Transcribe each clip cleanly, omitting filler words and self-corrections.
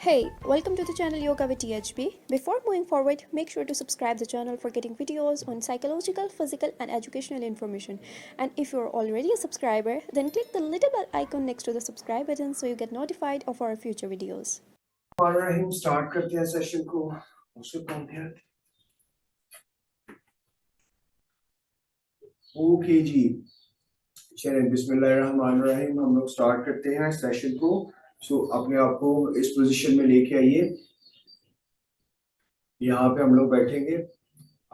Hey, welcome to the channel Yoga with THB. Before moving forward, make sure to subscribe the channel for getting videos on psychological, physical and educational information. And if you're already a subscriber, then click the little bell icon next to the subscribe button so you get notified of our future videos. हम start करते हैं session को उससे कौन है okay जी चलिए बिस्मिल्लाहिर्रहमानिर्रहीम हम लोग स्टार्ट करते हैं सेशन को सो अपने आप को इस पोजीशन में लेके आइए यहाँ पे हम लोग बैठेंगे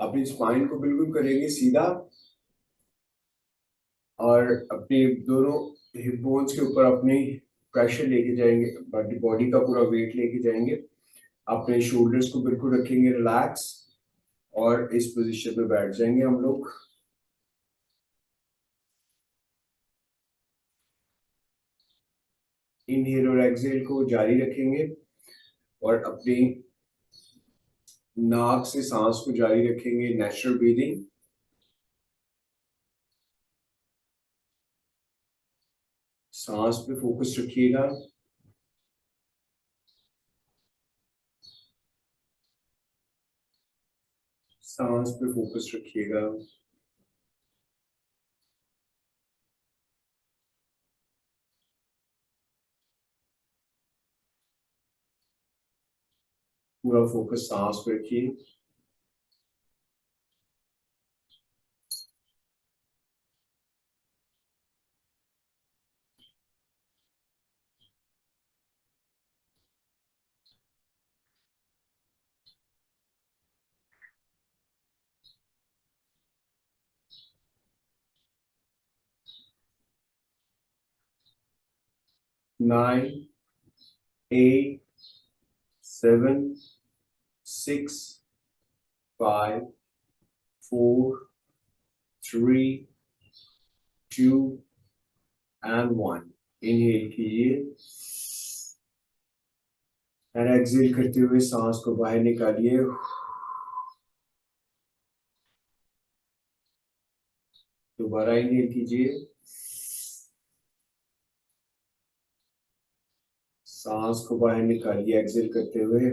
अपनी स्पाइन को बिल्कुल करेंगे सीधा और अपनी दोनों हिप बोन्स के ऊपर अपनी प्रेशर लेके जाएंगे बॉडी का पूरा वेट लेके जाएंगे अपने शोल्डर्स को बिल्कुल रखेंगे रिलैक्स और इस पोजीशन में बैठ जाएंगे हम लोग इनहेल और एक्सहेल को जारी रखेंगे और अपनी नाक से सांस को जारी रखेंगे नेचुरल ब्रीदिंग सांस पे फोकस रखिएगा सांस पे फोकस रखिएगा पूरा फोकस सांस पे रखिए नाइन 8 7 6 5 4 3 2 and 1 इनहेल कीजिए और एक्सहेल करते हुए सांस को बाहर निकालिए दोबारा इनहेल कीजिए सांस को बाहर निकालिए एक्सहेल करते हुए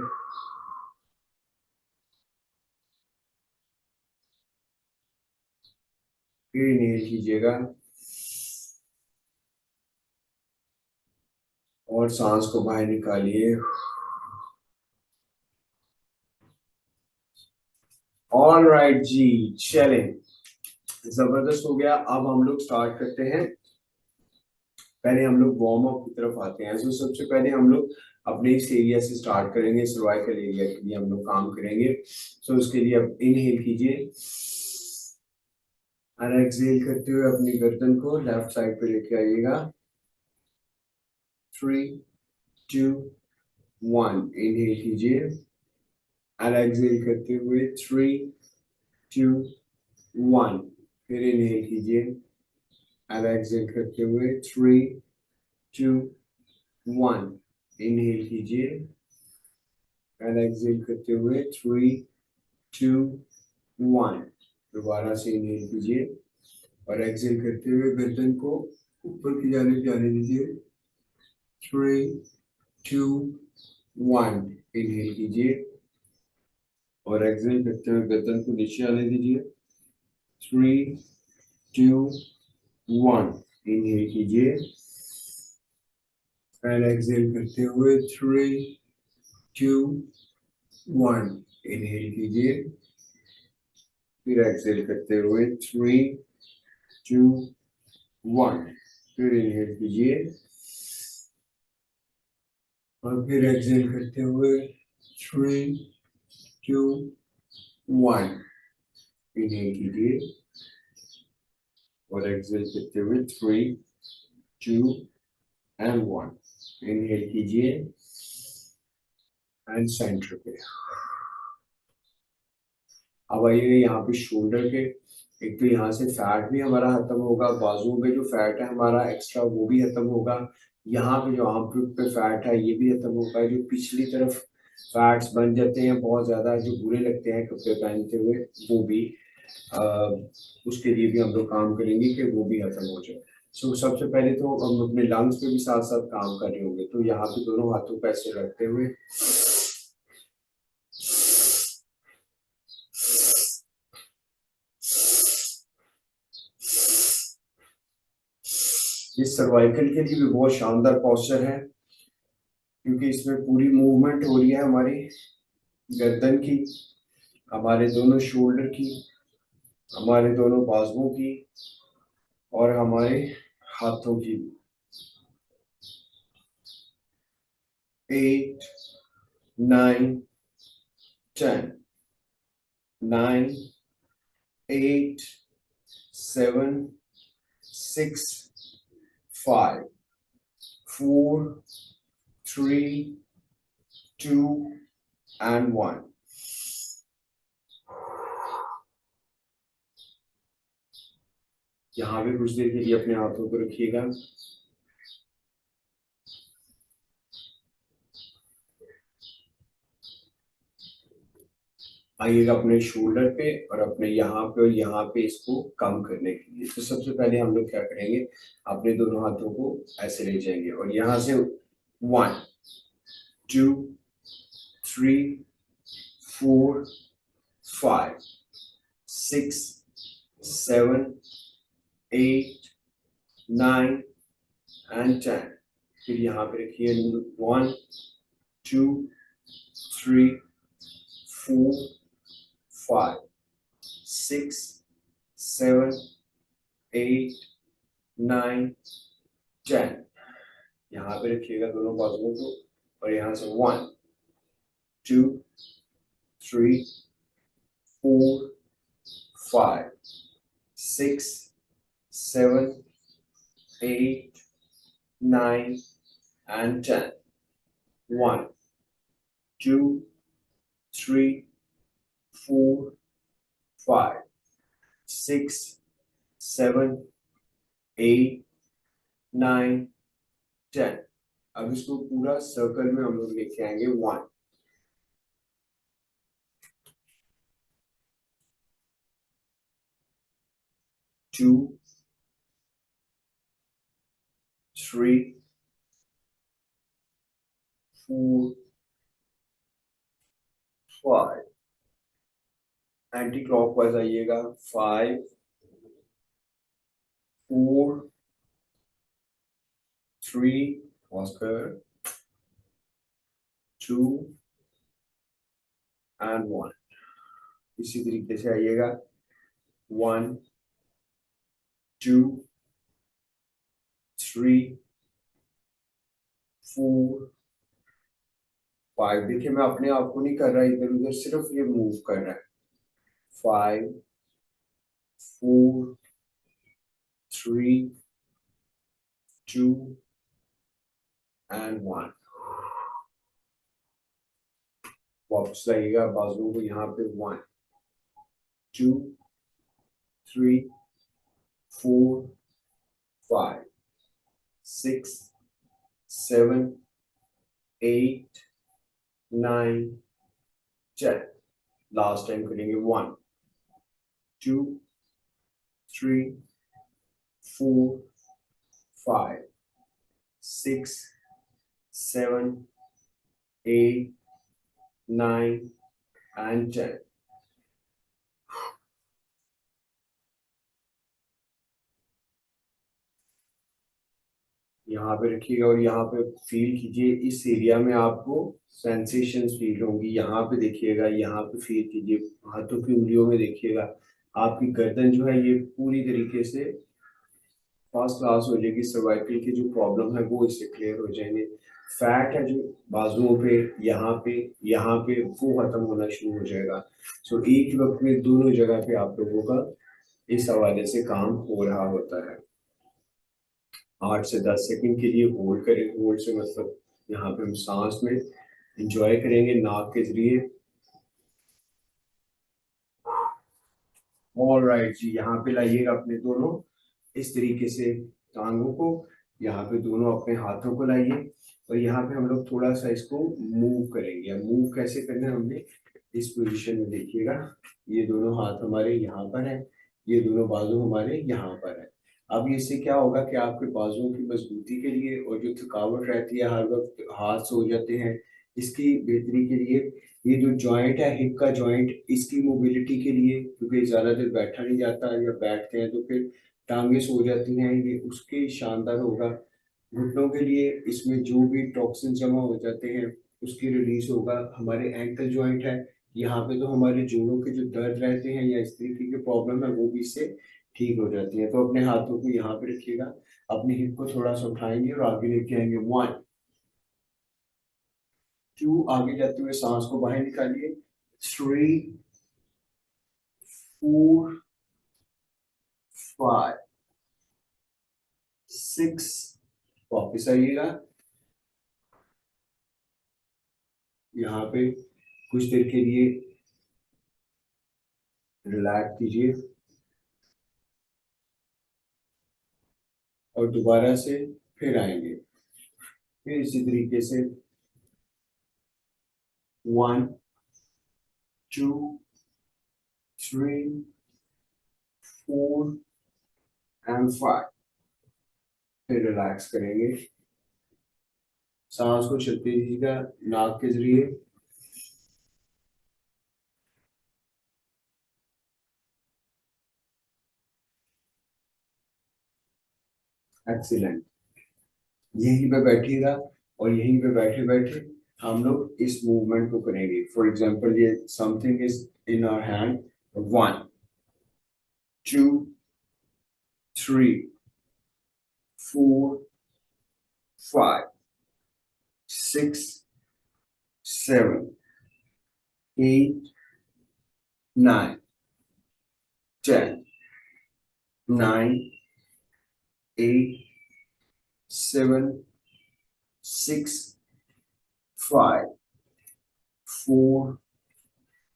फिर इनहेल कीजिएगा और सांस को बाहर निकालिए ऑल राइट जी चलें जबरदस्त हो गया अब हम लोग स्टार्ट करते हैं पहले हम लोग वार्म अप की तरफ आते हैं तो सबसे पहले हम लोग अपने इस एरिया से स्टार्ट करेंगे सर्वाइकल एरिया के लिए हम लोग काम करेंगे सो उसके लिए अब इनहेल कीजिए और एक्सहेल करते हुए अपनी गर्दन को लेफ्ट साइड पे लेके आइएगा 3 2 1 इनहेल कीजिए और एक्सहेल करते हुए 3 2 1 फिर इनहेल कीजिए और एक्सहेल करते हुए 3 2 1 इनहेल कीजिए और एक्सहेल करते हुए 3 2 1 दोबारा से इनहेल कीजिए और एक्सहेल करते हुए गर्दन को ऊपर की जाने जाने दीजिए 3 2 1 इनहेल कीजिए और एक्सहेल करते हुए गर्दन को नीचे आने दीजिए 3 2 1 इनहेल कीजिए और एक्सहेल करते हुए 3 2 1 इनहेल कीजिए फिर एक्सहेल करते हुए 3 2 1 फिर इनहेल कीजिए और फिर एक्सहेल करते हुए 3 2 1 इनहेल कीजिए और एक्सहेल करते हुए 3 2 and 1 इनहेल कीजिए एंड सेंटर पे अब आइए यहाँ पे शोल्डर के एक तो यहाँ से फैट भी हमारा खत्म होगा बाजुओं पे जो फैट है हमारा एक्स्ट्रा वो भी खत्म होगा यहाँ पे जो आर्मपिट पे फैट है ये भी खत्म होगा जो पिछली तरफ फैट्स बन जाते हैं बहुत ज्यादा जो बुरे लगते हैं कपड़े पहनते हुए वो भी उसके लिए भी हम लोग काम करेंगे कि वो भी खत्म हो जाए सबसे पहले तो हम अपने लंग्स पे भी साथ साथ काम कर रहे होंगे। तो यहाँ पे दोनों हाथों को ऐसे रखते हुए ये सर्वाइकल के लिए भी बहुत शानदार पोस्चर है, क्योंकि इसमें पूरी मूवमेंट हो रही है हमारी गर्दन की, हमारे दोनों शोल्डर की, हमारे दोनों बाजुओं की और हमारे हाथों की। 8 9 10 9 8 7 6 5 4 3 2 and 1। यहाँ भी कुछ देर के लिए अपने हाथों को रखिएगा। आइएगा अपने शोल्डर पे और अपने यहाँ पे और यहाँ पे इसको कम करने के लिए। तो सबसे पहले हम लोग क्या करेंगे, अपने दोनों हाथों को ऐसे ले जाएंगे और यहाँ से 1 2 3 4 5 6 7 8 9 and 10। फिर यहाँ पे रखिए 1 2 3 4 5 6 7 8 9 10। यहाँ पे रखिएगा दोनों बाजुओं को और यहाँ से 1 2 3 4 5 6 7 8 9 and 10। 1 2 3 4 5 6 7 8 9 10। अब इसको पूरा सर्कल में हम लोग लेके आएंगे। 1 2 3 4 5, एंटी क्लॉकवाइज आइएगा। 5 4 3 ऑस्कर 2 and 1। इसी तरीके से आइएगा 1 2 3 4 5। देखिए मैं अपने आप को नहीं कर रहा इधर उधर, सिर्फ ये मूव कर रहा है। 5 4 3 2 and 1। वापस लाइएगा बाजुओं को यहाँ पे। 1 2 3 4 5 6 7 8 9 10। लास्ट टाइम करेंगे। 1 2 3 4 5 6 7 8 9 and 10। यहाँ पे रखिएगा और यहाँ पे फील कीजिए, इस एरिया में आपको सेंसेशंस फील होंगी। यहाँ पे देखिएगा, यहाँ पे फील कीजिए, हाथों की उंगलियों में देखिएगा। आपकी गर्दन जो है ये पूरी तरीके से फर्स्ट क्लास हो जाएगी। सर्वाइकल की जो प्रॉब्लम है वो इससे क्लियर हो जाएंगे। फैट है जो बाजुओं पे, यहाँ पे वो खत्म होना शुरू हो जाएगा। सो एक ही वक्त में दोनों जगह पे आप लोगों का इस हवाले से काम हो रहा होता है। 8 से 10 सेकंड के लिए होल्ड करें। होल्ड से मतलब यहाँ पे हम सांस में इंजॉय करेंगे नाक के जरिए। ऑलराइट जी, यहाँ पे लाइएगा अपने दोनों इस तरीके से टांगों को, यहाँ पे दोनों अपने हाथों को लाइए और यहाँ पे हम लोग थोड़ा सा इसको मूव करेंगे। अब मूव कैसे करना है हमने इस पोजीशन में देखिएगा। ये दोनों हाथ हमारे यहाँ पर है, ये दोनों बाजू हमारे यहाँ पर है। अब इससे क्या होगा कि आपके बाजुओं की मजबूती के लिए और जो थकावट रहती है, हर वक्त हाथ सो जाते हैं, इसकी बेहतरी के लिए, ये जो जॉइंट है हिप का जॉइंट, इसकी मोबिलिटी के लिए, क्योंकि ज़्यादा देर बैठा नहीं जाता, या बैठते हैं तो फिर टांगे सो जाती हैं, ये उसके शानदार होगा। घुटनों के लिए इसमें जो भी टॉक्सिन जमा हो जाते हैं उसकी रिलीज होगा। हमारे एंकल जॉइंट है, यहाँ पे तो हमारे जोड़ों के जो दर्द रहते हैं या इस तरीके की प्रॉब्लम है वो भी इससे ठीक हो जाती है। तो अपने हाथों को यहाँ पे रखिएगा, अपनी हिप को थोड़ा सा उठाएंगे और आगे लेके आएंगे। 1 2, आगे जाते हुए सांस को बाहर निकालिए। 3 4 5 6, वापिस आइएगा। यहाँ पे कुछ देर के लिए रिलैक्स कीजिए और दोबारा से फिर आएंगे। फिर इसी तरीके से 1 2 3 4 एंड 5, फिर रिलैक्स करेंगे। सांस को चलते दीजिएगा नाक के जरिए। एक्सीलेंट। यहीं पे बैठिएगा और यहीं पे बैठे बैठे हम लोग इस मूवमेंट को करेंगे। फॉर एग्जाम्पल, ये something is in our hand. 1 2 3 4 5 6 7 8 9 10 9 8 7 6 5 4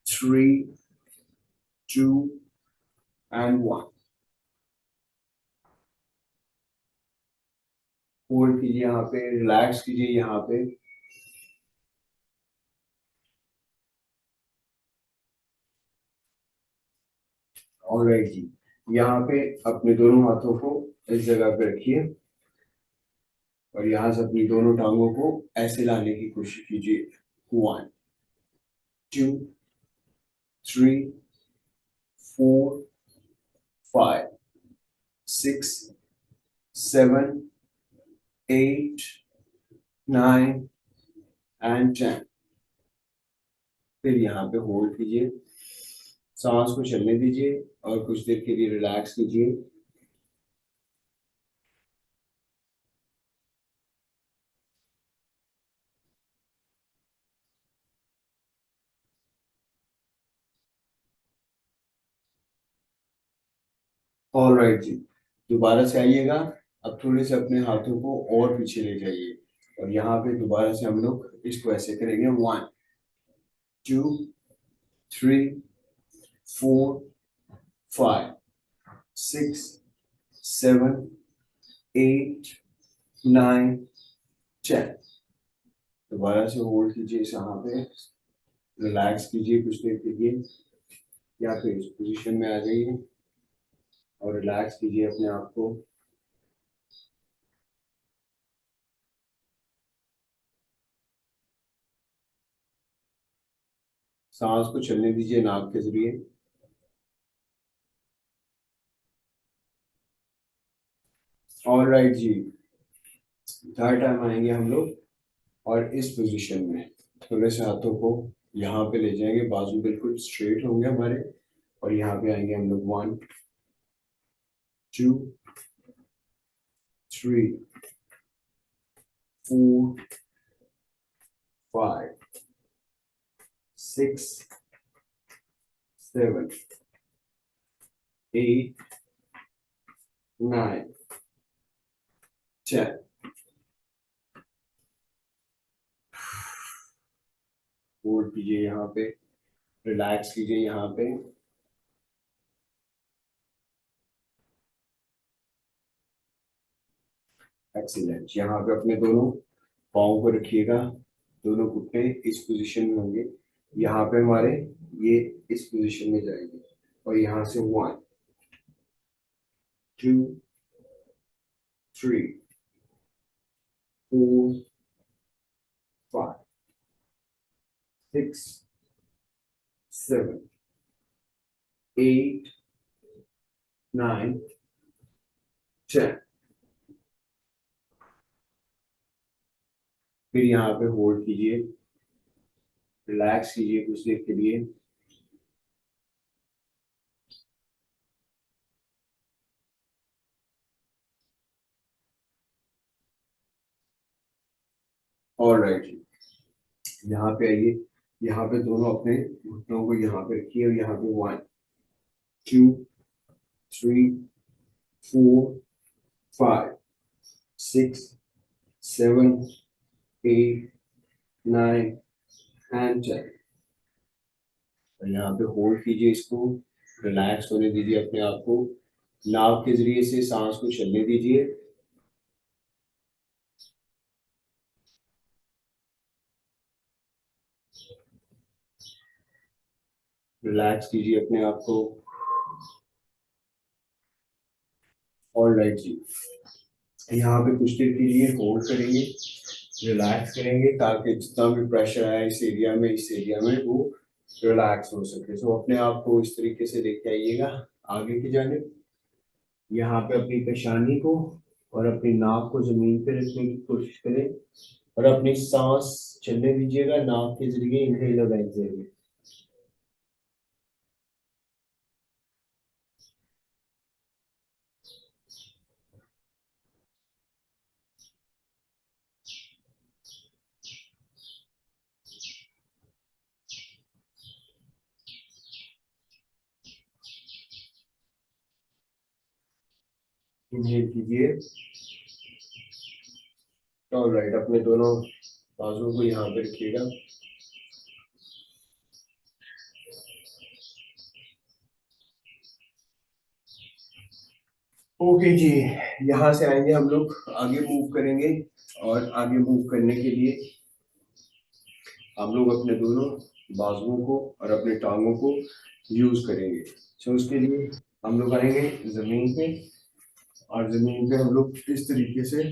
3 2 and 1। Hold कीजिए, यहाँ पे रिलैक्स कीजिए यहाँ पे। ऑलराइट जी, यहाँ पे अपने दोनों हाथों को इस जगह पे रखिए और यहाँ से अपनी दोनों टांगों को ऐसे लाने की कोशिश कीजिए। 1 2 3 4 5 6 7 8 9 and 10। फिर यहाँ पे होल्ड कीजिए, सांस को चलने दीजिए और कुछ देर के लिए रिलैक्स कीजिए। ऑलराइट जी, दोबारा से आइएगा। अब थोड़े से अपने हाथों को और पीछे ले जाइए और यहाँ पे दोबारा से हम लोग इसको ऐसे करेंगे। 1 2 3 4 5 6 7 8 9 10। दोबारा से होल्ड कीजिए, यहाँ पे रिलैक्स कीजिए कुछ देर के लिए, या फिर इस पोजीशन में आ जाइए और रिलैक्स कीजिए अपने आप को। सांस को चलने दीजिए नाक के जरिए। ऑलराइट जी, थर्ड टाइम आएंगे हम लोग और इस पोजीशन में थोड़े से हाथों को यहाँ पे ले जाएंगे, बाजू बिल्कुल स्ट्रेट होंगे हमारे, और यहाँ पे आएंगे हम लोग। 1 2 3 4 5 6 7 8 9 10। होल्ड कीजिए यहाँ पे, रिलैक्स कीजिए यहाँ पे। एक्सीलेंट। यहाँ पे अपने दोनों पाँव को रखिएगा, दोनों घुटने इस पोजीशन में होंगे, यहाँ पे हमारे ये इस पोजीशन में जाएंगे और यहाँ से 1 2 3 4 5 6 7 8 9 10। फिर यहाँ पे होल्ड कीजिए, रिलैक्स कीजिए कुछ देर के लिए। ऑलराइट जी, यहाँ पे आइए, यहाँ पे दोनों अपने घुटनों को यहाँ पे रखिए और यहाँ पे 1 2 3 4 5 6 7 8 9 एंड 10। और यहाँ पे होल्ड कीजिए, इसको रिलैक्स होने दीजिए अपने आप को, नाक के जरिए से सांस को चलने दीजिए। रिलैक्स कीजिए अपने आप को। ऑलराइट जी, यहाँ पे कुछ देर के लिए होल्ड करेंगे, रिलैक्स करेंगे ताकि जितना भी प्रेशर आया इस एरिया में वो रिलैक्स हो सके। तो अपने आप को इस तरीके से लेके आइएगा आगे की जानिब। यहाँ पे अपनी पेशानी को और अपनी नाक को जमीन पे रखने की कोशिश करें और अपनी सांस चलने दीजिएगा नाक के जरिए, इनहेल और एक्सहेल। इनहेल कीजिए। ऑलराइट, अपने दोनों बाजुओं को यहाँ पे रखिएगा। ओके जी, यहाँ से आएंगे हम लोग, आगे मूव करेंगे और आगे मूव करने के लिए हम लोग अपने दोनों बाजुओं को और अपने टांगों को यूज करेंगे। तो उसके लिए हम लोग आएंगे जमीन पे और जमीन पे हम लोग इस तरीके से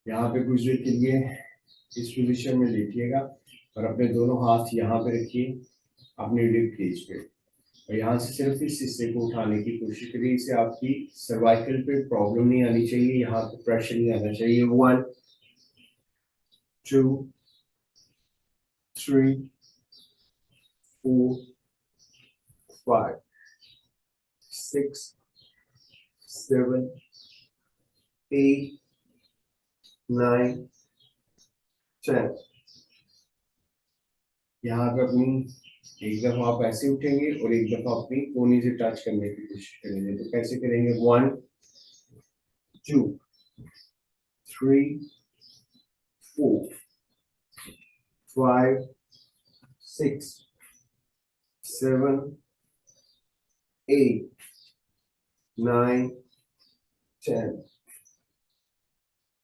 यहाँ पे कुछ देर के लिए इस पोजीशन में लेटिएगा और अपने दोनों हाथ यहाँ पे रखिए अपने रिब केज पे और यहाँ से सिर्फ इस हिस्से को उठाने की कोशिश करिए। इससे आपकी सर्वाइकल पे प्रॉब्लम नहीं आनी चाहिए, यहाँ पे प्रेशर नहीं आना चाहिए। 1 2 3 4 5 6 7 8 9 10। यहाँ पे अपनी एक दफा आप ऐसे उठेंगे और एक दफा अपनी कोहनी से टच करने की कोशिश करेंगे। तो कैसे करेंगे? 1 2 3 4 5 6 7 8 9 10।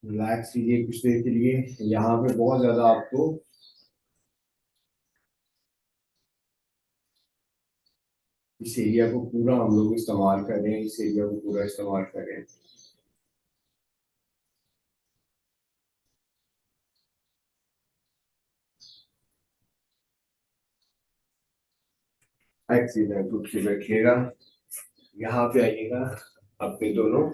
रिलैक्स कीजिए कुछ देर के लिए। यहाँ पे बहुत ज्यादा आपको इस एरिया को पूरा हम लोग इस्तेमाल कर रहे हैं, इस एरिया को पूरा इस्तेमाल कर रहे हैं। एक्सीलेंट, उठ के बैठिएगा, यहाँ पे आइएगा अपने दोनों